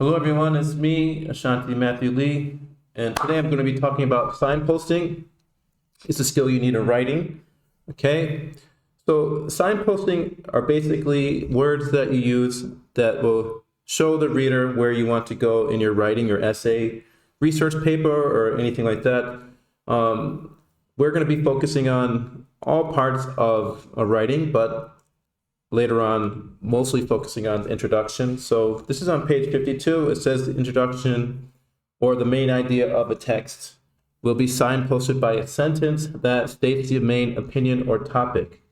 Hello everyone, it's me, Ashanti Matthew Lee, and today I'm going to be talking about signposting. It's a skill you need in writing, okay? So signposting are basically words that you use that will show the reader where you want to go in your writing, your essay, research paper, or anything like that. We're going to be focusing on all parts of a writing, but later on, mostly focusing on the introduction. So this is on page 52. It says the introduction or the main idea of a text will be signposted by a sentence that states the main opinion or topic.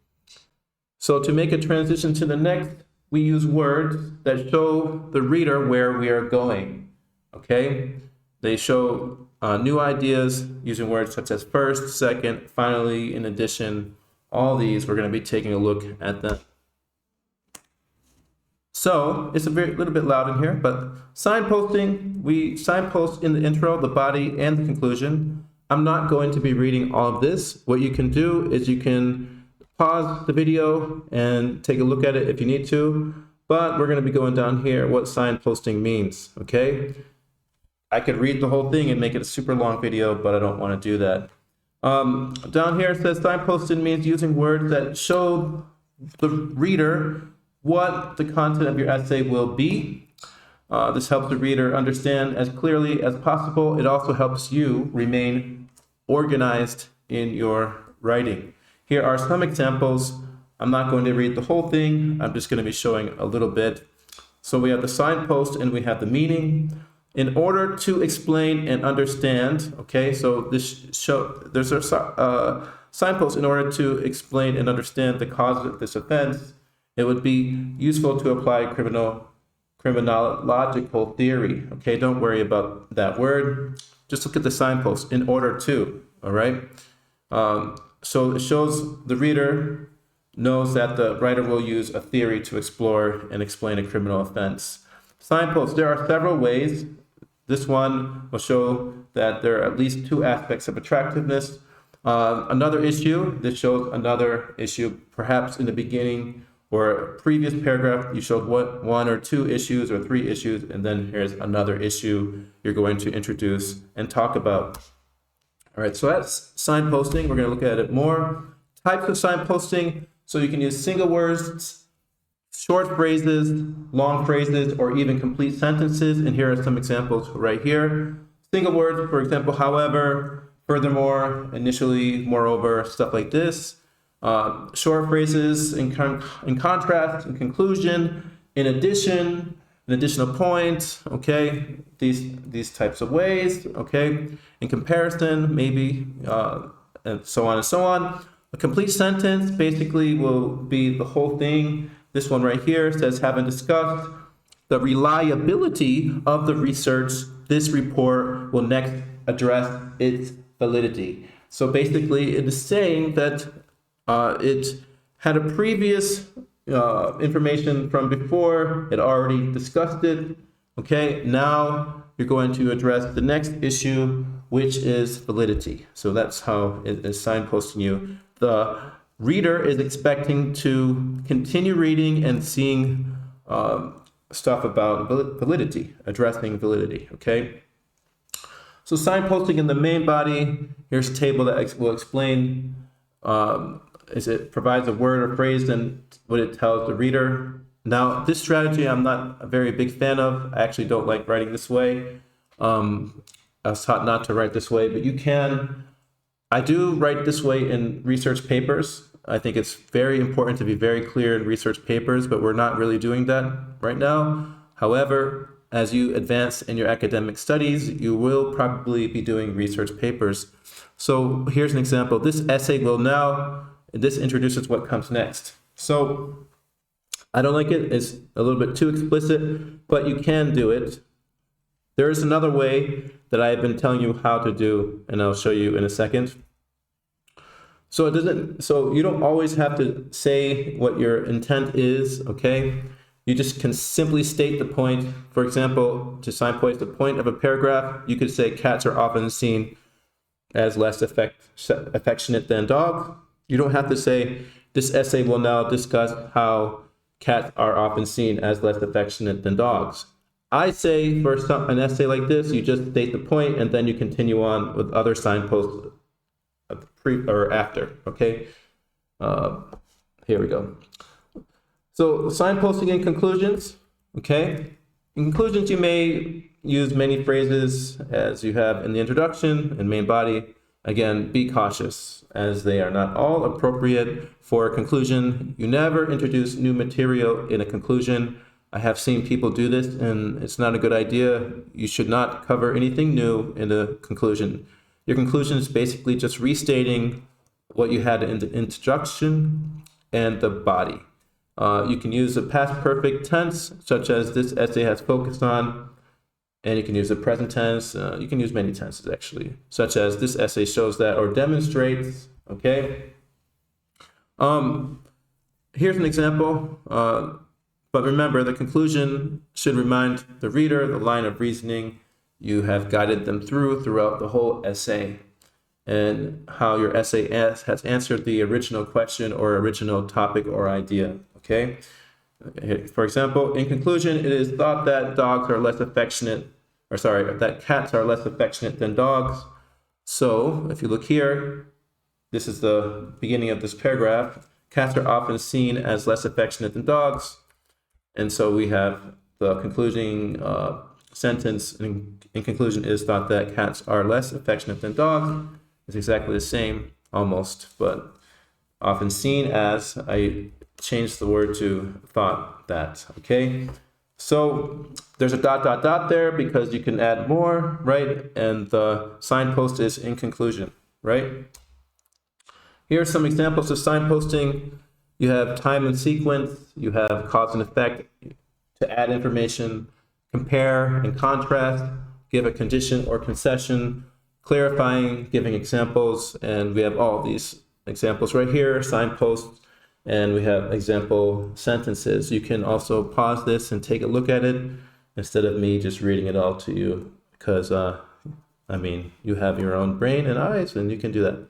So to make a transition to the next, we use words that show the reader where we are going, okay? They show new ideas using words such as first, second, finally, in addition. All these, we're going to be taking a look at them. So it's a little bit loud in here, but signposting, we signpost in the intro, the body, and the conclusion. I'm not going to be reading all of this. What you can do is you can pause the video and take a look at it if you need to, but we're going to be going down here what signposting means, okay? I could read the whole thing and make it a super long video, but I don't want to do that. Down here it says signposting means using words that show the reader what the content of your essay will be. This helps the reader understand as clearly as possible. It also helps you remain organized in your writing. Here are some examples. I'm not going to read the whole thing. I'm just going to be showing a little bit. So we have the signpost and we have the meaning. In order to explain and understand, okay, so there's a signpost in order to explain and understand the cause of this offense. It would be useful to apply criminological theory. Okay, don't worry about that word. Just look at the signpost, in order to, all right? So it shows the reader knows that the writer will use a theory to explore and explain a criminal offense. Signposts, there are several ways. This one will show that there are at least two aspects of attractiveness. Another issue, this shows another issue, perhaps in the beginning or a previous paragraph, you showed one or two issues or three issues, and then here's another issue you're going to introduce and talk about. All right, so that's signposting. We're going to look at it more. Types of signposting, so you can use single words, short phrases, long phrases, or even complete sentences. And here are some examples right here. Single words, for example, however, furthermore, initially, moreover, stuff like this. Short phrases in contrast, in conclusion, in addition, an additional point, okay, these types of ways, okay, in comparison, maybe, and so on and so on. A complete sentence basically will be the whole thing. This one right here says, having discussed the reliability of the research, this report will next address its validity. So basically it is saying that it had a previous information from before, it already discussed it, okay? Now you're going to address the next issue, which is validity. So that's how it is signposting you. The reader is expecting to continue reading and seeing stuff about validity, addressing validity, okay? So signposting in the main body, here's a table that will explain it provides a word or phrase and what it tells the reader. Now, this strategy I'm not a very big fan of. I actually don't like writing this way. I was taught not to write this way, but you can. I do write this way in research papers. I think it's very important to be very clear in research papers, but we're not really doing that right now. However, as you advance in your academic studies, you will probably be doing research papers. So here's an example. This essay will now, this introduces what comes next. So I don't like it. It's a little bit too explicit, but you can do it. There is another way that I've been telling you how to do, and I'll show you in a second. So you don't always have to say what your intent is, okay? You just can simply state the point. For example, to signpost the point of a paragraph, you could say cats are often seen as less affectionate than dogs. You don't have to say, this essay will now discuss how cats are often seen as less affectionate than dogs. I say for an essay like this, you just state the point and then you continue on with other signposts pre or after, okay? Here we go. So signposting in conclusions, okay? In conclusions, you may use many phrases as you have in the introduction and main body. Again, be cautious as they are not all appropriate for a conclusion. You never introduce new material in a conclusion. I have seen people do this and it's not a good idea. You should not cover anything new in a conclusion. Your conclusion is basically just restating what you had in the introduction and the body. You can use a past perfect tense, such as this essay has focused on, and you can use the present tense. You can use many tenses, actually, such as this essay shows that or demonstrates, okay? Here's an example, but remember, the conclusion should remind the reader the line of reasoning you have guided them throughout the whole essay, and how your essay has answered the original question or original topic or idea, okay? For example, in conclusion, it is thought that that cats are less affectionate than dogs. So if you look here, this is the beginning of this paragraph. Cats are often seen as less affectionate than dogs. And so we have the concluding sentence in conclusion is thought that cats are less affectionate than dogs. It's exactly the same, almost, but often seen as. I changed the word to thought that, okay? So there's a ... there because you can add more, right? And the signpost is in conclusion, right? Here are some examples of signposting. You have time and sequence, you have cause and effect to add information, compare and contrast, give a condition or concession, clarifying, giving examples, and we have all these examples right here, signposts, and we have example sentences. You can also pause this and take a look at it instead of me just reading it all to you, because you have your own brain and eyes and you can do that.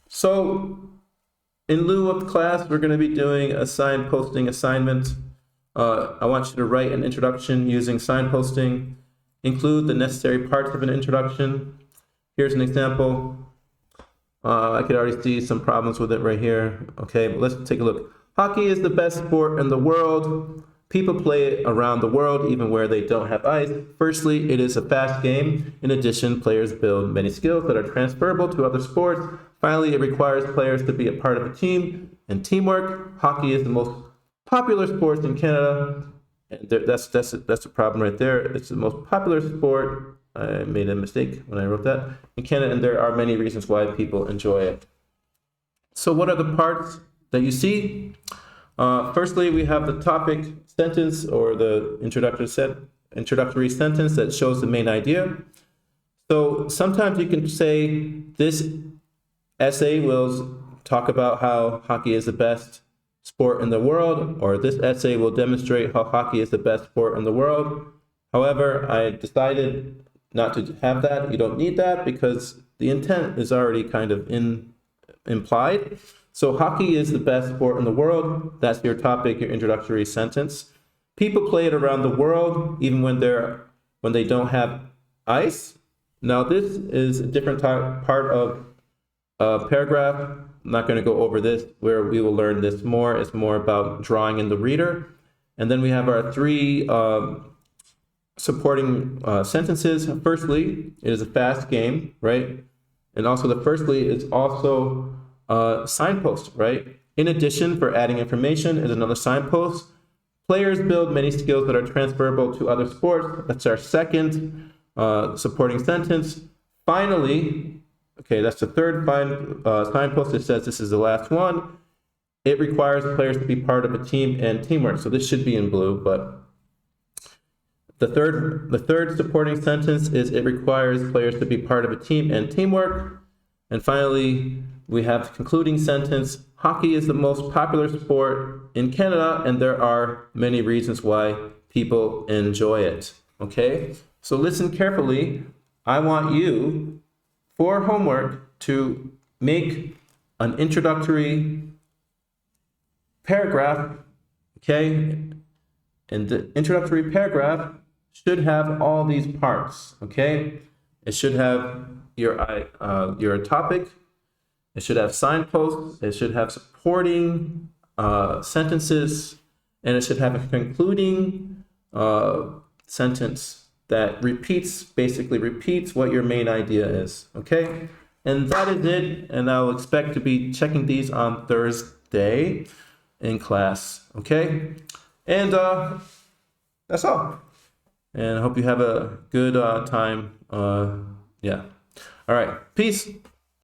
So in lieu of class, we're going to be doing a signposting assignment. I want you to write an introduction using signposting. Include the necessary parts of an introduction. Here's an example. I could already see some problems with it right here. Okay, but let's take a look. Hockey is the best sport in the world. People play it around the world, even where they don't have ice. Firstly, it is a fast game. In addition, players build many skills that are transferable to other sports. Finally, it requires players to be a part of a team and teamwork. Hockey is the most popular sport in Canada. And that's the problem right there. It's the most popular sport. I made a mistake when I wrote that in Canada, and there are many reasons why people enjoy it. So what are the parts that you see? Firstly, we have the topic sentence or the introductory sentence that shows the main idea. So sometimes you can say this essay will talk about how hockey is the best sport in the world, or this essay will demonstrate how hockey is the best sport in the world. However, I decided not to have that. You don't need that because the intent is already kind of implied. So hockey is the best sport in the world. That's your topic, your introductory sentence. People play it around the world, even when they don't have ice. Now this is a different part of a paragraph. I'm not going to go over this, where we will learn this more. It's more about drawing in the reader. And then we have our three supporting sentences. Firstly, it is a fast game, right? And also the firstly is also a signpost, right? In addition, for adding information is another signpost. Players build many skills that are transferable to other sports. That's our second supporting sentence. Finally, okay, that's the third signpost. It says this is the last one. It requires players to be part of a team and teamwork. So this should be in blue, but the third supporting sentence is it requires players to be part of a team and teamwork. And finally, we have the concluding sentence. Hockey is the most popular sport in Canada, and there are many reasons why people enjoy it. Okay, so listen carefully. I want you, for homework, to make an introductory paragraph, okay? And the introductory paragraph should have all these parts, okay? It should have your topic, it should have signposts, it should have supporting sentences, and it should have a concluding sentence that basically repeats what your main idea is, okay? And that is it, and I'll expect to be checking these on Thursday in class, okay? And that's all. And I hope you have a good time. Yeah. All right. Peace.